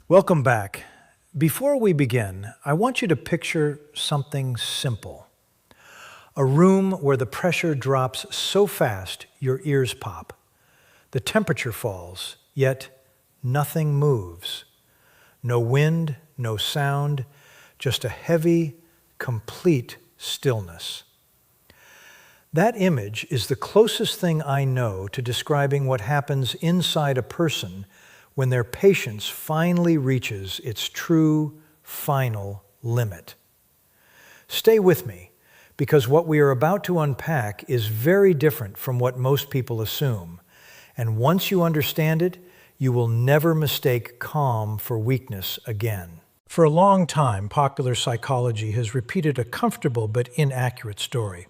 Welcome back. Before we begin, I want you to picture something simple. A room where the pressure drops so fast your ears pop. The temperature falls, yet nothing moves. No wind, no sound, just a heavy, complete stillness. That image is the closest thing I know to describing what happens inside a person when their patience finally reaches its true, final limit. Stay with me, because what we are about to unpack is very different from what most people assume. And once you understand it, you will never mistake calm for weakness again. For a long time, popular psychology has repeated a comfortable but inaccurate story.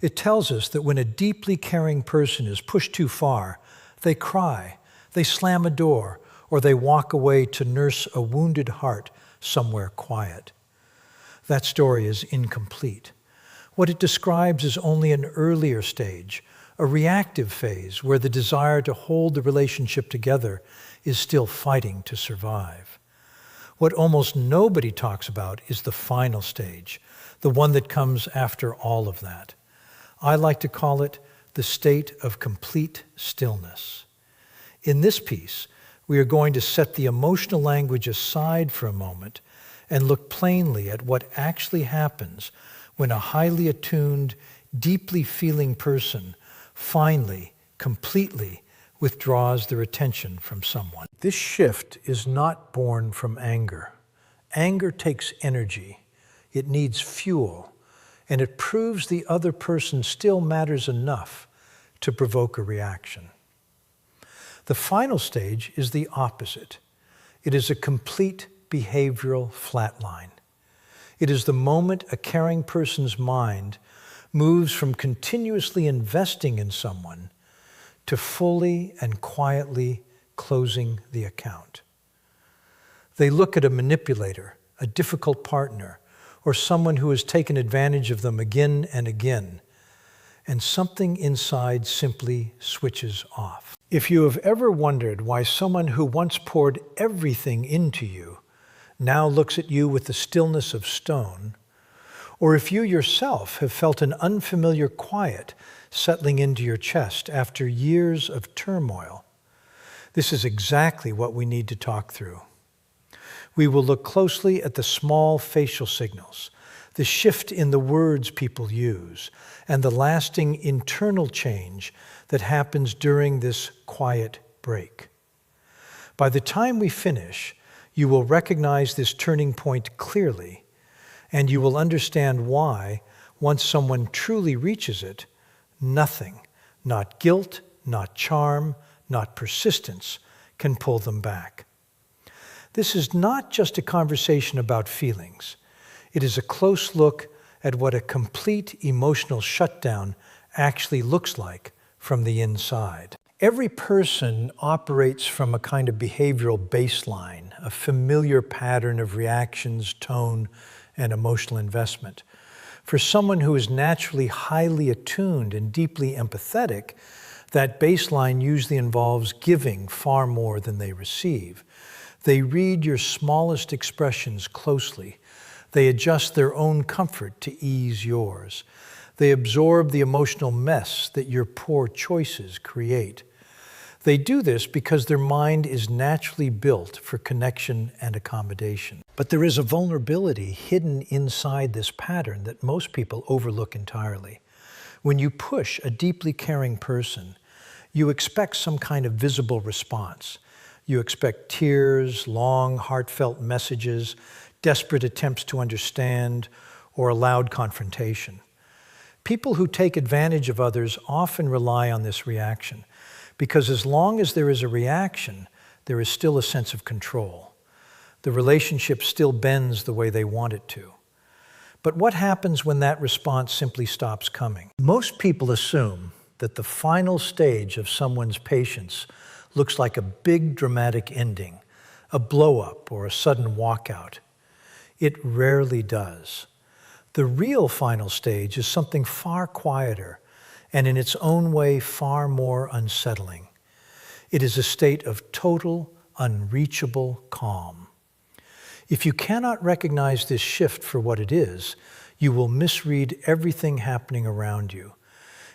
It tells us that when a deeply caring person is pushed too far, they cry, they slam a door, or they walk away to nurse a wounded heart somewhere quiet. That story is incomplete. What it describes is only an earlier stage, a reactive phase where the desire to hold the relationship together is still fighting to survive. What almost nobody talks about is the final stage, the one that comes after all of that. I like to call it the state of complete stillness. In this piece, we are going to set the emotional language aside for a moment and look plainly at what actually happens when a highly attuned, deeply feeling person finally, completely withdraws their attention from someone. This shift is not born from anger. Anger takes energy. It needs fuel, and it proves the other person still matters enough to provoke a reaction. The final stage is the opposite. It is a complete behavioral flatline. It is the moment a caring person's mind moves from continuously investing in someone to fully and quietly closing the account. They look at a manipulator, a difficult partner, or someone who has taken advantage of them again and again, and something inside simply switches off. If you have ever wondered why someone who once poured everything into you now looks at you with the stillness of stone, or if you yourself have felt an unfamiliar quiet settling into your chest after years of turmoil, this is exactly what we need to talk through. We will look closely at the small facial signals, the shift in the words people use, and the lasting internal change that happens during this quiet break. By the time we finish, you will recognize this turning point clearly, and you will understand why, once someone truly reaches it, nothing, not guilt, not charm, not persistence, can pull them back. This is not just a conversation about feelings. It is a close look at what a complete emotional shutdown actually looks like from the inside. Every person operates from a kind of behavioral baseline, a familiar pattern of reactions, tone, and emotional investment. For someone who is naturally highly attuned and deeply empathetic, that baseline usually involves giving far more than they receive. They read your smallest expressions closely. They adjust their own comfort to ease yours. They absorb the emotional mess that your poor choices create. They do this because their mind is naturally built for connection and accommodation. But there is a vulnerability hidden inside this pattern that most people overlook entirely. When you push a deeply caring person, you expect some kind of visible response. You expect tears, long, heartfelt messages, desperate attempts to understand, or a loud confrontation. People who take advantage of others often rely on this reaction, because as long as there is a reaction, there is still a sense of control. The relationship still bends the way they want it to. But what happens when that response simply stops coming? Most people assume that the final stage of someone's patience looks like a big dramatic ending, a blow-up or a sudden walkout. It rarely does. The real final stage is something far quieter and in its own way far more unsettling. It is a state of total, unreachable calm. If you cannot recognize this shift for what it is, you will misread everything happening around you,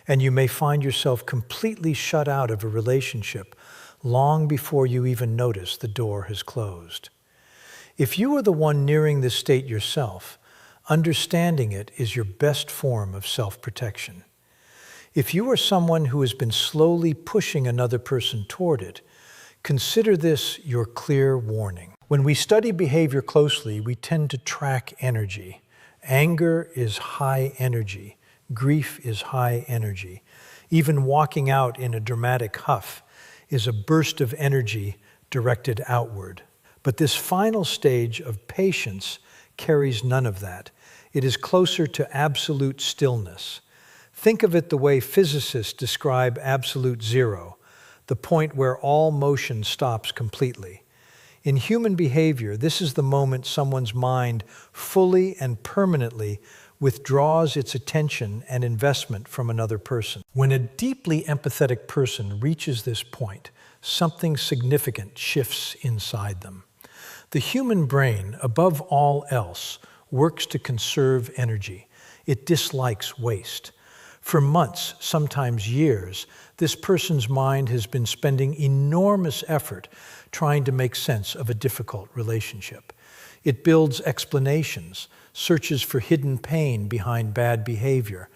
and you may find yourself completely shut out of a relationship long before you even notice the door has closed. If you are the one nearing this state yourself, understanding it is your best form of self-protection. If you are someone who has been slowly pushing another person toward it, consider this your clear warning. When we study behavior closely, we tend to track energy. Anger is high energy. Grief is high energy. Even walking out in a dramatic huff is a burst of energy directed outward. But this final stage of patience carries none of that. It is closer to absolute stillness. Think of it the way physicists describe absolute zero, the point where all motion stops completely. In human behavior, this is the moment someone's mind fully and permanently withdraws its attention and investment from another person. When a deeply empathetic person reaches this point, something significant shifts inside them. The human brain, above all else, works to conserve energy. It dislikes waste. For months, sometimes years, this person's mind has been spending enormous effort trying to make sense of a difficult relationship. It builds explanations, searches for hidden pain behind bad behavior,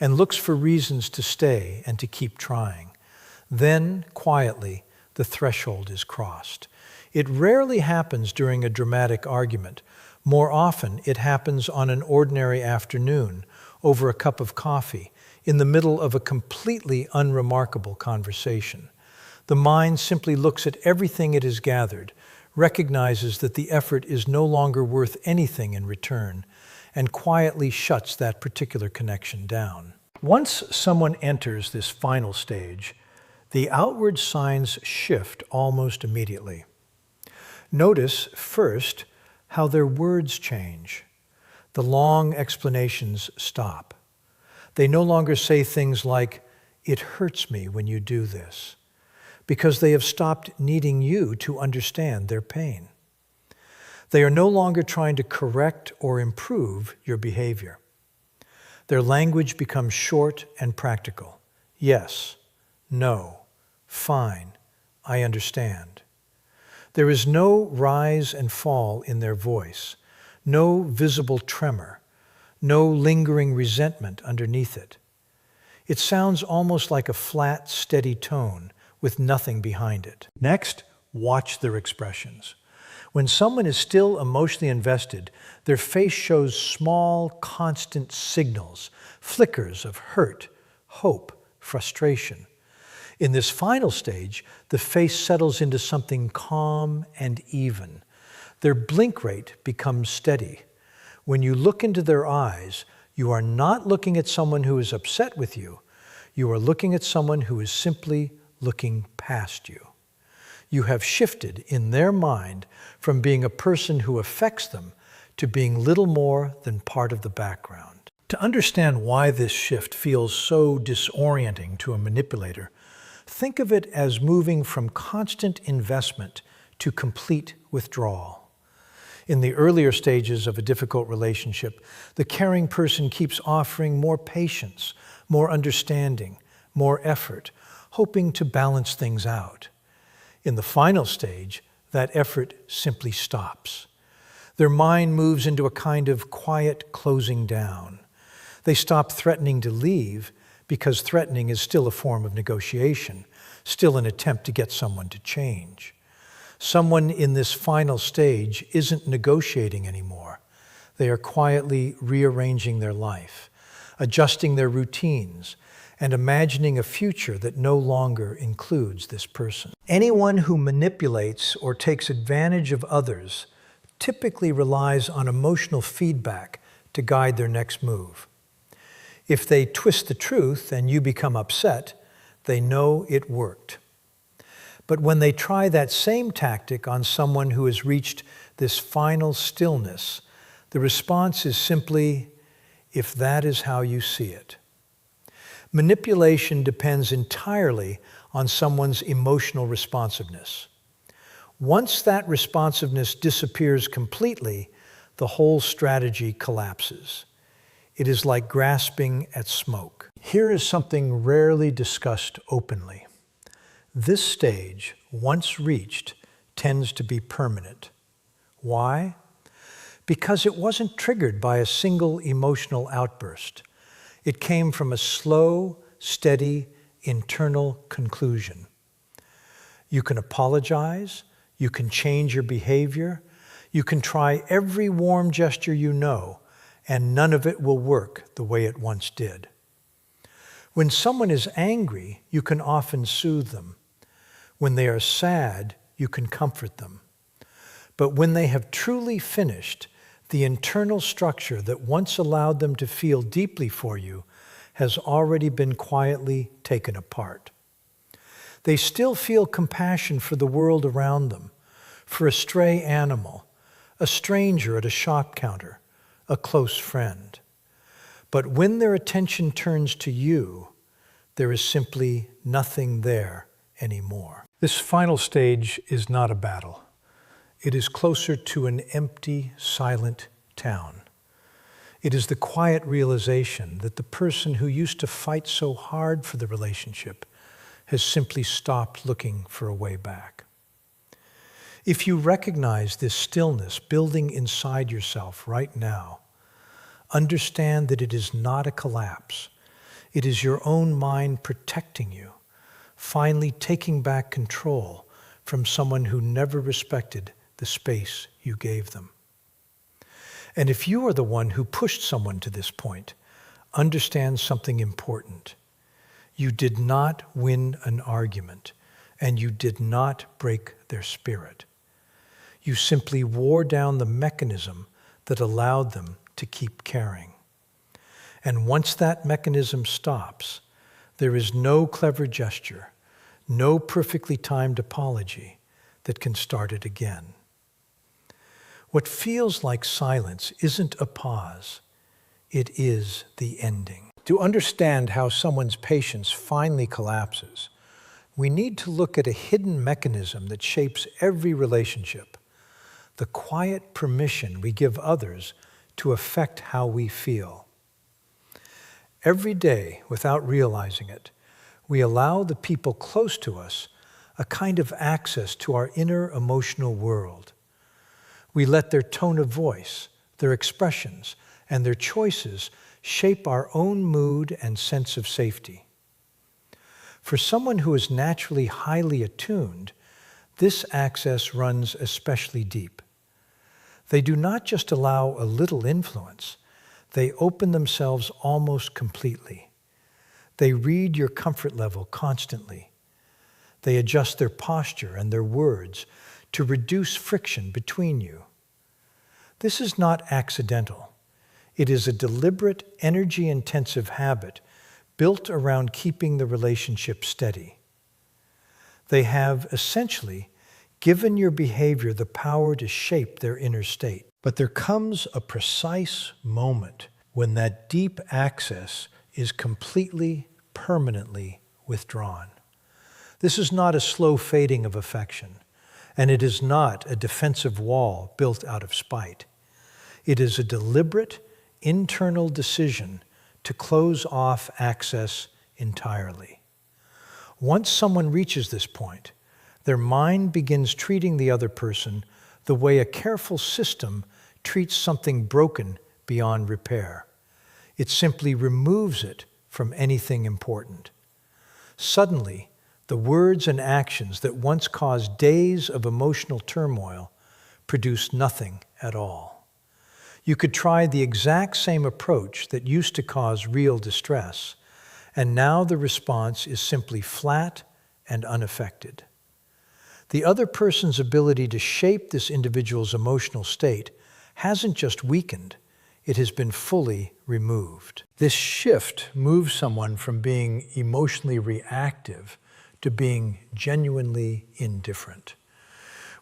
and looks for reasons to stay and to keep trying. Then, quietly, the threshold is crossed. It rarely happens during a dramatic argument. More often, it happens on an ordinary afternoon, over a cup of coffee, in the middle of a completely unremarkable conversation. The mind simply looks at everything it has gathered, recognizes that the effort is no longer worth anything in return, and quietly shuts that particular connection down. Once someone enters this final stage, the outward signs shift almost immediately. Notice, first, how their words change. The long explanations stop. They no longer say things like, "It hurts me when you do this," because they have stopped needing you to understand their pain. They are no longer trying to correct or improve your behavior. Their language becomes short and practical. Yes, no, fine, I understand. There is no rise and fall in their voice, no visible tremor, no lingering resentment underneath it. It sounds almost like a flat, steady tone with nothing behind it. Next, watch their expressions. When someone is still emotionally invested, their face shows small, constant signals, flickers of hurt, hope, frustration. In this final stage, the face settles into something calm and even. Their blink rate becomes steady. When you look into their eyes, you are not looking at someone who is upset with you. You are looking at someone who is simply looking past you. You have shifted in their mind from being a person who affects them to being little more than part of the background. To understand why this shift feels so disorienting to a manipulator, think of it as moving from constant investment to complete withdrawal. In the earlier stages of a difficult relationship, the caring person keeps offering more patience, more understanding, more effort, hoping to balance things out. In the final stage, that effort simply stops. Their mind moves into a kind of quiet closing down. They stop threatening to leave because threatening is still a form of negotiation, still an attempt to get someone to change. Someone in this final stage isn't negotiating anymore. They are quietly rearranging their life, adjusting their routines, and imagining a future that no longer includes this person. Anyone who manipulates or takes advantage of others typically relies on emotional feedback to guide their next move. If they twist the truth and you become upset, they know it worked. But when they try that same tactic on someone who has reached this final stillness, the response is simply, "If that is how you see it." Manipulation depends entirely on someone's emotional responsiveness. Once that responsiveness disappears completely, the whole strategy collapses. It is like grasping at smoke. Here is something rarely discussed openly. This stage, once reached, tends to be permanent. Why? Because it wasn't triggered by a single emotional outburst. It came from a slow, steady, internal conclusion. You can apologize, you can change your behavior, you can try every warm gesture you know, and none of it will work the way it once did. When someone is angry, you can often soothe them. When they are sad, you can comfort them. But when they have truly finished, the internal structure that once allowed them to feel deeply for you has already been quietly taken apart. They still feel compassion for the world around them, for a stray animal, a stranger at a shop counter, a close friend. But when their attention turns to you, there is simply nothing there anymore. This final stage is not a battle. It is closer to an empty, silent town. It is the quiet realization that the person who used to fight so hard for the relationship has simply stopped looking for a way back. If you recognize this stillness building inside yourself right now, understand that it is not a collapse. It is your own mind protecting you, finally taking back control from someone who never respected the space you gave them. And if you are the one who pushed someone to this point, understand something important. You did not win an argument, and you did not break their spirit. You simply wore down the mechanism that allowed them to keep caring. And once that mechanism stops, there is no clever gesture, no perfectly timed apology that can start it again. What feels like silence isn't a pause, it is the ending. To understand how someone's patience finally collapses, we need to look at a hidden mechanism that shapes every relationship, the quiet permission we give others to affect how we feel. Every day, without realizing it, we allow the people close to us a kind of access to our inner emotional world. We let their tone of voice, their expressions, and their choices shape our own mood and sense of safety. For someone who is naturally highly attuned, this access runs especially deep. They do not just allow a little influence, they open themselves almost completely. They read your comfort level constantly. They adjust their posture and their words to reduce friction between you. This is not accidental. It is a deliberate, energy-intensive habit built around keeping the relationship steady. They have essentially given your behavior the power to shape their inner state. But there comes a precise moment when that deep access is completely, permanently withdrawn. This is not a slow fading of affection, and it is not a defensive wall built out of spite. It is a deliberate, internal decision to close off access entirely. Once someone reaches this point, their mind begins treating the other person the way a careful system treats something broken beyond repair. It simply removes it from anything important. Suddenly, the words and actions that once caused days of emotional turmoil produce nothing at all. You could try the exact same approach that used to cause real distress, and now the response is simply flat and unaffected. The other person's ability to shape this individual's emotional state hasn't just weakened, it has been fully removed. This shift moves someone from being emotionally reactive to being genuinely indifferent.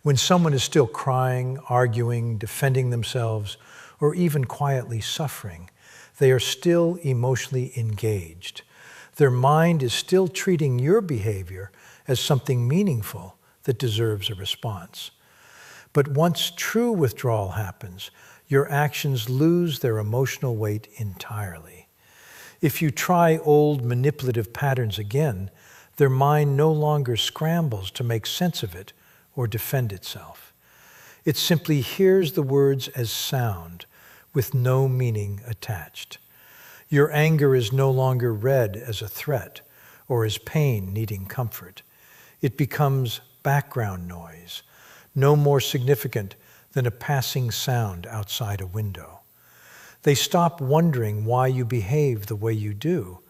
When someone is still crying, arguing, defending themselves, or even quietly suffering, they are still emotionally engaged. Their mind is still treating your behavior as something meaningful that deserves a response. But once true withdrawal happens, your actions lose their emotional weight entirely. If you try old manipulative patterns again, their mind no longer scrambles to make sense of it or defend itself. It simply hears the words as sound, with no meaning attached. Your anger is no longer read as a threat or as pain needing comfort. It becomes background noise, no more significant than a passing sound outside a window. They stop wondering why you behave the way you do,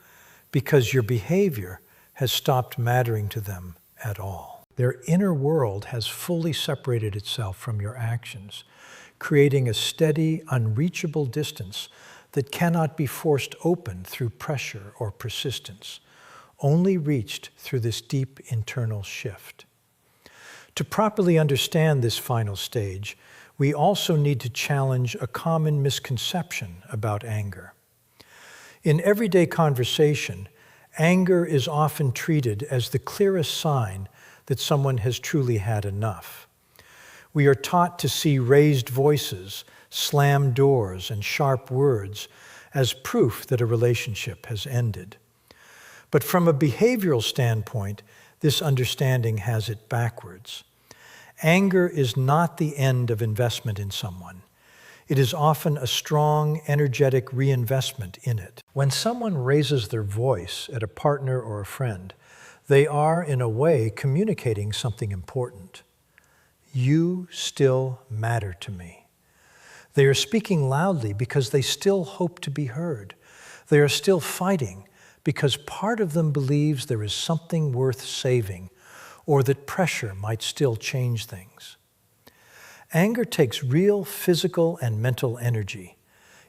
because your behavior has stopped mattering to them at all. Their inner world has fully separated itself from your actions, creating a steady, unreachable distance that cannot be forced open through pressure or persistence, only reached through this deep internal shift. To properly understand this final stage, we also need to challenge a common misconception about anger. In everyday conversation, anger is often treated as the clearest sign that someone has truly had enough. We are taught to see raised voices, slammed doors, and sharp words as proof that a relationship has ended. But from a behavioral standpoint, this understanding has it backwards. Anger is not the end of investment in someone. It is often a strong, energetic reinvestment in it. When someone raises their voice at a partner or a friend, they are, in a way, communicating something important. You still matter to me. They are speaking loudly because they still hope to be heard. They are still fighting because part of them believes there is something worth saving, or that pressure might still change things. Anger takes real physical and mental energy.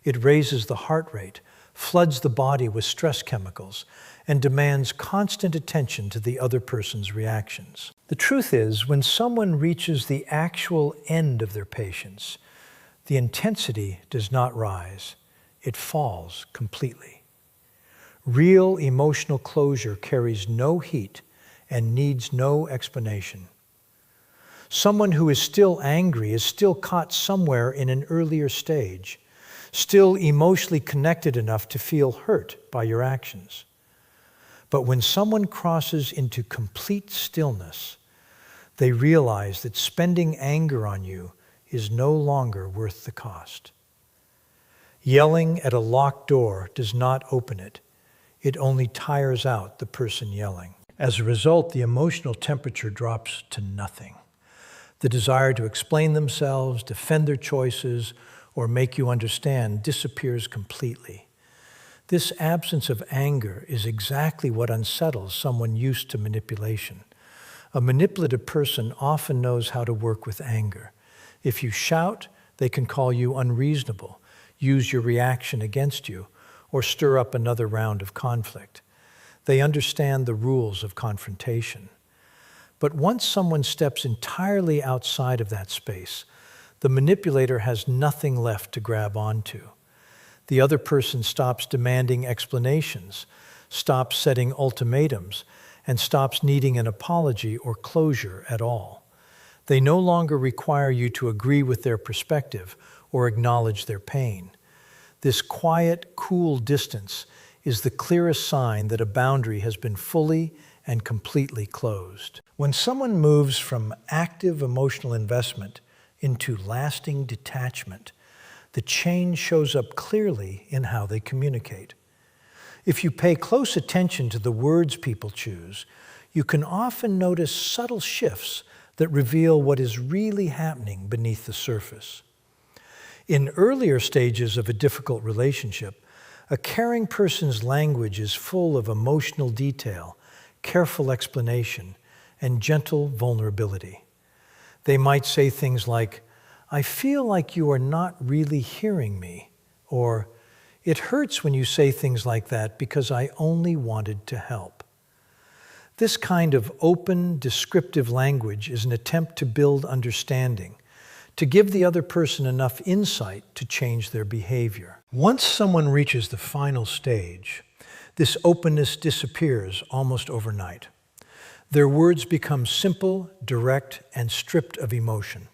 It raises the heart rate, floods the body with stress chemicals, and demands constant attention to the other person's reactions. The truth is, when someone reaches the actual end of their patience, the intensity does not rise. It falls completely. Real emotional closure carries no heat and needs no explanation. Someone who is still angry is still caught somewhere in an earlier stage, still emotionally connected enough to feel hurt by your actions. But when someone crosses into complete stillness, they realize that spending anger on you is no longer worth the cost. Yelling at a locked door does not open it. It only tires out the person yelling. As a result, the emotional temperature drops to nothing. The desire to explain themselves, defend their choices, or make you understand disappears completely. This absence of anger is exactly what unsettles someone used to manipulation. A manipulative person often knows how to work with anger. If you shout, they can call you unreasonable, use your reaction against you, or stir up another round of conflict. They understand the rules of confrontation. But once someone steps entirely outside of that space, the manipulator has nothing left to grab onto. The other person stops demanding explanations, stops setting ultimatums, and stops needing an apology or closure at all. They no longer require you to agree with their perspective or acknowledge their pain. This quiet, cool distance is the clearest sign that a boundary has been fully and completely closed. When someone moves from active emotional investment into lasting detachment, the change shows up clearly in how they communicate. If you pay close attention to the words people choose, you can often notice subtle shifts that reveal what is really happening beneath the surface. In earlier stages of a difficult relationship, a caring person's language is full of emotional detail, careful explanation, and gentle vulnerability. They might say things like, "I feel like you are not really hearing me," or "It hurts when you say things like that because I only wanted to help." This kind of open, descriptive language is an attempt to build understanding, to give the other person enough insight to change their behavior. Once someone reaches the final stage, this openness disappears almost overnight. Their words become simple, direct, and stripped of emotion.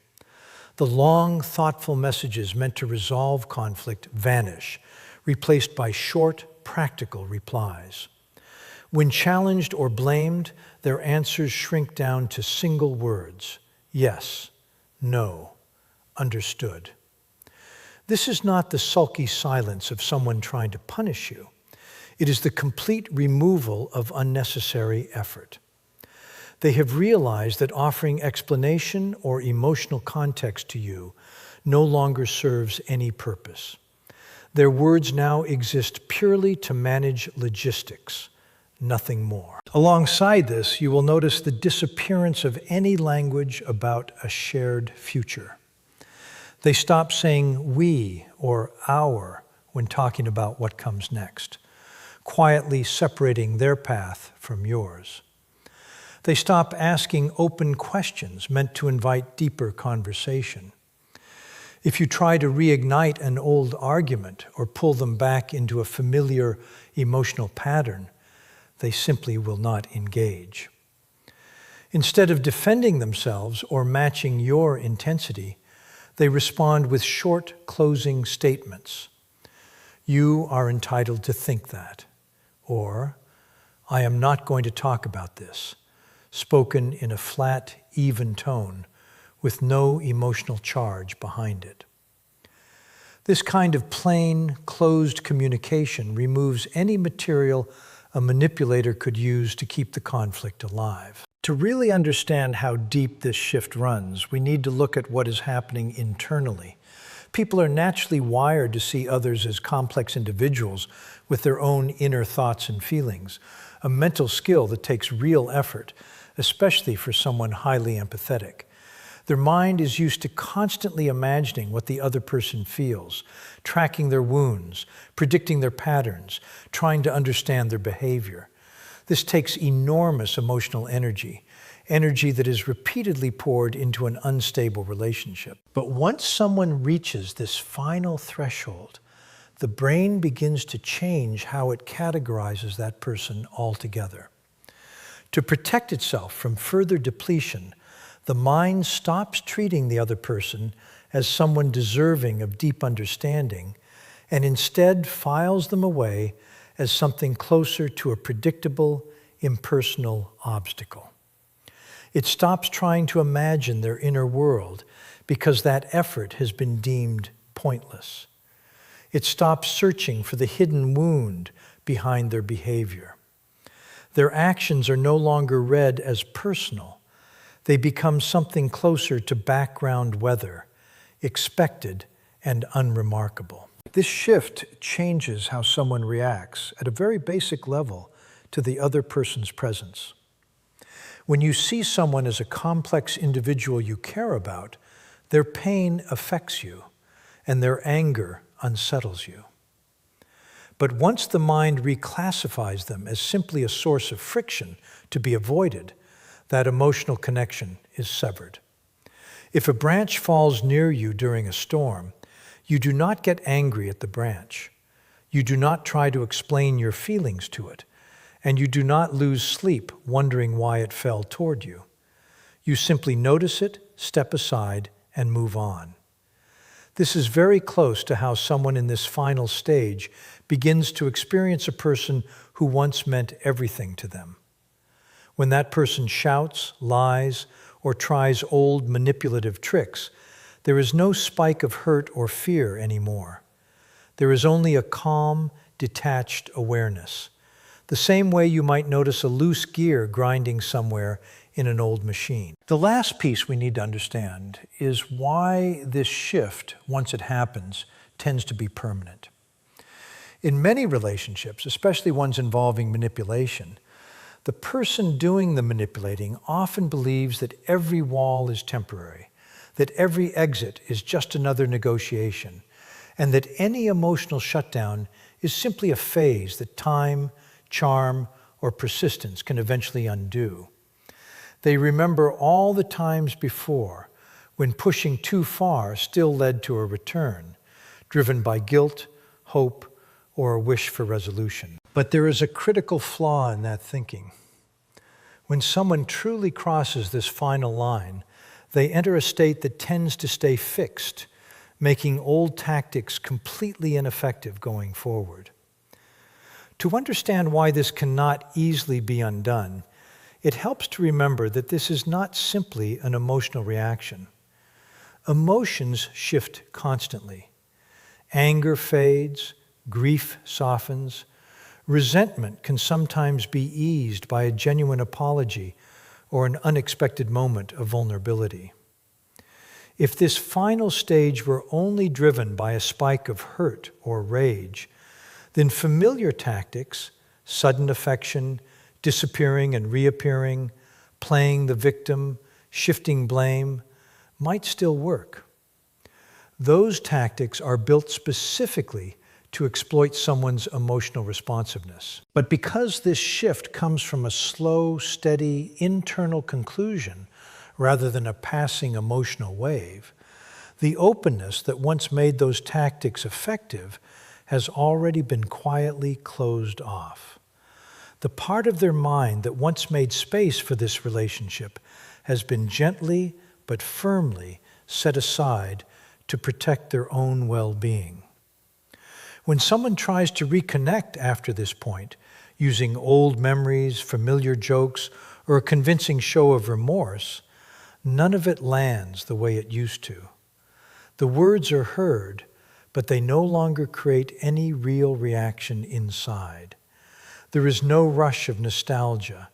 The long, thoughtful messages meant to resolve conflict vanish, replaced by short, practical replies. When challenged or blamed, their answers shrink down to single words: yes, no, understood. This is not the sulky silence of someone trying to punish you. It is the complete removal of unnecessary effort. They have realized that offering explanation or emotional context to you no longer serves any purpose. Their words now exist purely to manage logistics, nothing more. Alongside this, you will notice the disappearance of any language about a shared future. They stop saying we or our when talking about what comes next, quietly separating their path from yours. They stop asking open questions meant to invite deeper conversation. If you try to reignite an old argument or pull them back into a familiar emotional pattern, they simply will not engage. Instead of defending themselves or matching your intensity, they respond with short, closing statements. You are entitled to think that. Or, I am not going to talk about this, spoken in a flat, even tone, with no emotional charge behind it. This kind of plain, closed communication removes any material a manipulator could use to keep the conflict alive. To really understand how deep this shift runs, we need to look at what is happening internally. People are naturally wired to see others as complex individuals with their own inner thoughts and feelings, a mental skill that takes real effort, especially for someone highly empathetic. Their mind is used to constantly imagining what the other person feels, tracking their wounds, predicting their patterns, trying to understand their behavior. This takes enormous emotional energy that is repeatedly poured into an unstable relationship. But once someone reaches this final threshold, the brain begins to change how it categorizes that person altogether. To protect itself from further depletion, the mind stops treating the other person as someone deserving of deep understanding and instead files them away as something closer to a predictable, impersonal obstacle. It stops trying to imagine their inner world because that effort has been deemed pointless. It stops searching for the hidden wound behind their behavior. Their actions are no longer read as personal. They become something closer to background weather, expected and unremarkable. This shift changes how someone reacts at a very basic level to the other person's presence. When you see someone as a complex individual you care about, their pain affects you and their anger unsettles you. But once the mind reclassifies them as simply a source of friction to be avoided, that emotional connection is severed. If a branch falls near you during a storm, you do not get angry at the branch. You do not try to explain your feelings to it, and you do not lose sleep wondering why it fell toward you. You simply notice it, step aside, and move on. This is very close to how someone in this final stage begins to experience a person who once meant everything to them. When that person shouts, lies, or tries old manipulative tricks, there is no spike of hurt or fear anymore. There is only a calm, detached awareness, the same way you might notice a loose gear grinding somewhere in an old machine. The last piece we need to understand is why this shift, once it happens, tends to be permanent. In many relationships, especially ones involving manipulation, the person doing the manipulating often believes that every wall is temporary, that every exit is just another negotiation, and that any emotional shutdown is simply a phase that time, charm, or persistence can eventually undo. They remember all the times before when pushing too far still led to a return, driven by guilt, hope, or a wish for resolution. But there is a critical flaw in that thinking. When someone truly crosses this final line, they enter a state that tends to stay fixed, making old tactics completely ineffective going forward. To understand why this cannot easily be undone, it helps to remember that this is not simply an emotional reaction. Emotions shift constantly. Anger fades, grief softens, resentment can sometimes be eased by a genuine apology or an unexpected moment of vulnerability. If this final stage were only driven by a spike of hurt or rage, then familiar tactics, sudden affection, disappearing and reappearing, playing the victim, shifting blame, might still work. Those tactics are built specifically to exploit someone's emotional responsiveness. But because this shift comes from a slow, steady, internal conclusion rather than a passing emotional wave, the openness that once made those tactics effective has already been quietly closed off. The part of their mind that once made space for this relationship has been gently but firmly set aside to protect their own well-being. When someone tries to reconnect after this point, using old memories, familiar jokes, or a convincing show of remorse, none of it lands the way it used to. The words are heard, but they no longer create any real reaction inside. There is no rush of nostalgia,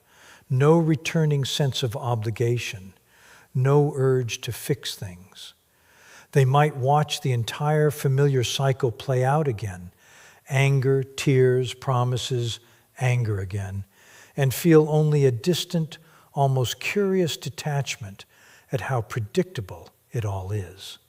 no returning sense of obligation, no urge to fix things. They might watch the entire familiar cycle play out again, anger, tears, promises, anger again, and feel only a distant, almost curious detachment at how predictable it all is.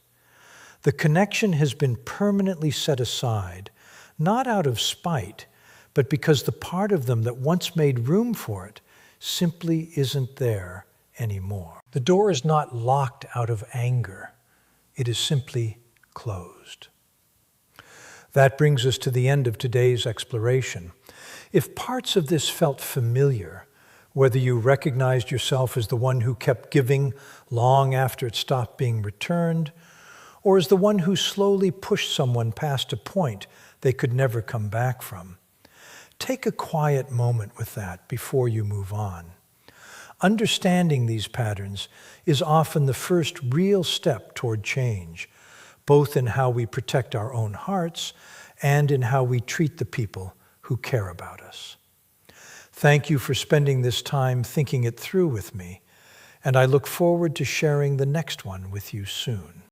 The connection has been permanently set aside, not out of spite, but because the part of them that once made room for it simply isn't there anymore. The door is not locked out of anger. It is simply closed. That brings us to the end of today's exploration. If parts of this felt familiar, whether you recognized yourself as the one who kept giving long after it stopped being returned, or as the one who slowly pushed someone past a point they could never come back from, take a quiet moment with that before you move on. Understanding these patterns is often the first real step toward change, both in how we protect our own hearts and in how we treat the people who care about us. Thank you for spending this time thinking it through with me, and I look forward to sharing the next one with you soon.